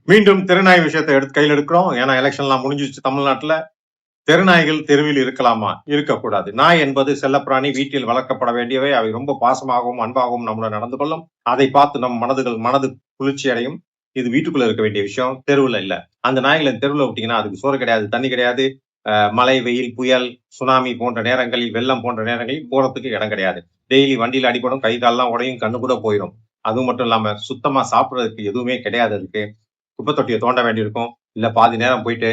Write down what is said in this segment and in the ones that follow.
மீண்டும் தெருநாய் விஷயத்தை கையில் எடுக்கிறோம். ஏன்னா எலெக்ஷன்லாம் முடிஞ்சிச்சு தமிழ்நாட்டுல. தெருநாய்கள் தெருவில் இருக்கலாமா? இருக்கக்கூடாது. நாய் என்பது செல்லப்பிராணி, வீட்டில் வளர்க்கப்பட வேண்டியவை. அவை ரொம்ப பாசமாகவும் அன்பாகவும் நம்முடன் நடந்து கொள்ளும். அதை பார்த்து நம் மனது குளிர்ச்சி அடையும். இது வீட்டுக்குள்ள இருக்க வேண்டிய விஷயம், தெருவுல இல்ல. அந்த நாய்களை தெருவுல விட்டீங்கன்னா அதுக்கு சோறு கிடையாது, தண்ணி கிடையாது. மழை, வெயில், புயல், சுனாமி போன்ற நேரங்களில், வெள்ளம் போன்ற நேரங்களில் போறதுக்கு இடம் கிடையாது. டெய்லி வண்டியில அடிபடும், கை கால்லாம் உடையும், கண்ணு கூட போயிடும். அதுவும் மட்டும் இல்லாம சுத்தமா சாப்பிடுறதுக்கு எதுவுமே கிடையாது அதுக்கு. குப்பை தொட்டியை தோண்ட வேண்டியிருக்கும். இல்ல பாதி நேரம் போயிட்டு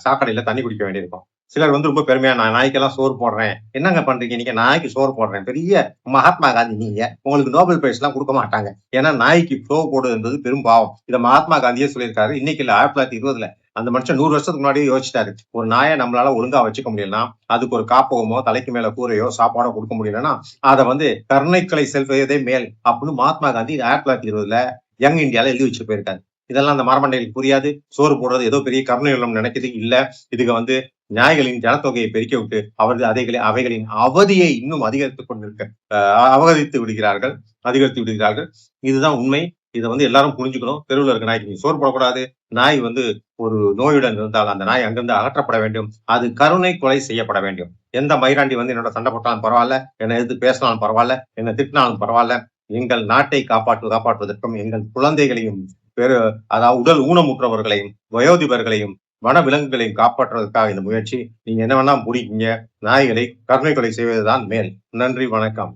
சாக்கடையில தண்ணி குடிக்க வேண்டியிருக்கும். சிலர் வந்து ரொம்ப பெருமையா நான் நாய்க்கெல்லாம் சோறு போடுறேன். என்னங்க பண்றீங்க நீங்க? நாய்க்கு சோறு போடுறேன். பெரிய மகாத்மா காந்தி நீங்க. உங்களுக்கு நோபல் பிரைஸ் எல்லாம் கொடுக்க மாட்டாங்க. ஏன்னா நாய்க்கு சோறு போடுவது என்பது பெரும் பாவம். இதை மகாத்மா காந்தியே சொல்லியிருக்காரு. இன்னைக்கு இல்ல, 1920 அந்த மனுஷன் 100 வருஷத்துக்கு முன்னாடியே யோசிச்சிட்டாரு. ஒரு நாயை நம்மளால ஒழுங்கா வச்சுக்க முடியலன்னா அதுக்கு ஒரு காப்பகமோ, தலைக்கு மேல கூரையோ, சாப்பாடோ கொடுக்க முடியலன்னா அதை வந்து கருணைக்கலை செல்வதே மேல் அப்படின்னு மகாத்மா காந்தி 1920 யங் இந்தியால எழுதி வச்சு போயிருக்காரு. இதெல்லாம் அந்த மரமண்டைகளுக்கு புரியாது. சோறு போடுறது ஏதோ பெரிய கருணை உள்ளம் நினைக்குது. இல்ல, இதுக்கு வந்து நாய்களின் ஜனத்தொகையை பெருக்கி விட்டு அவைகளின் அவதியை இன்னும் அதிகரித்துக் கொண்டிருக்க அதிகரித்து விடுகிறார்கள். இதுதான் உண்மை. இதை வந்து எல்லாரும் புரிஞ்சுக்கணும். தெருவில் இருக்க நாய்க்கு நீ சோறு போடக்கூடாது. நாய் வந்து ஒரு நோயுடன் இருந்தால் அந்த நாய் அங்கிருந்து அகற்றப்பட வேண்டும். அது கருணை கொலை செய்யப்பட வேண்டும். எந்த மயிராண்டி வந்து என்னோட சண்டை போட்டாலும் பரவாயில்ல, என்னை எதிர்த்து பேசினாலும் பரவாயில்ல, என்னை திட்டினாலும் பரவாயில்ல, எங்கள் நாட்டை காப்பாற்றுவதற்கும் எங்கள் குழந்தைகளையும் அதாவது உடல் ஊனமுற்றவர்களையும், வயோதிபர்களையும், வன விலங்குகளையும் காப்பாற்றுவதற்காக இந்த முயற்சி. நீங்க என்ன வேணா முடிக்கீங்க. நாய்களை கருணை கொலை செய்வதுதான் மேல். நன்றி, வணக்கம்.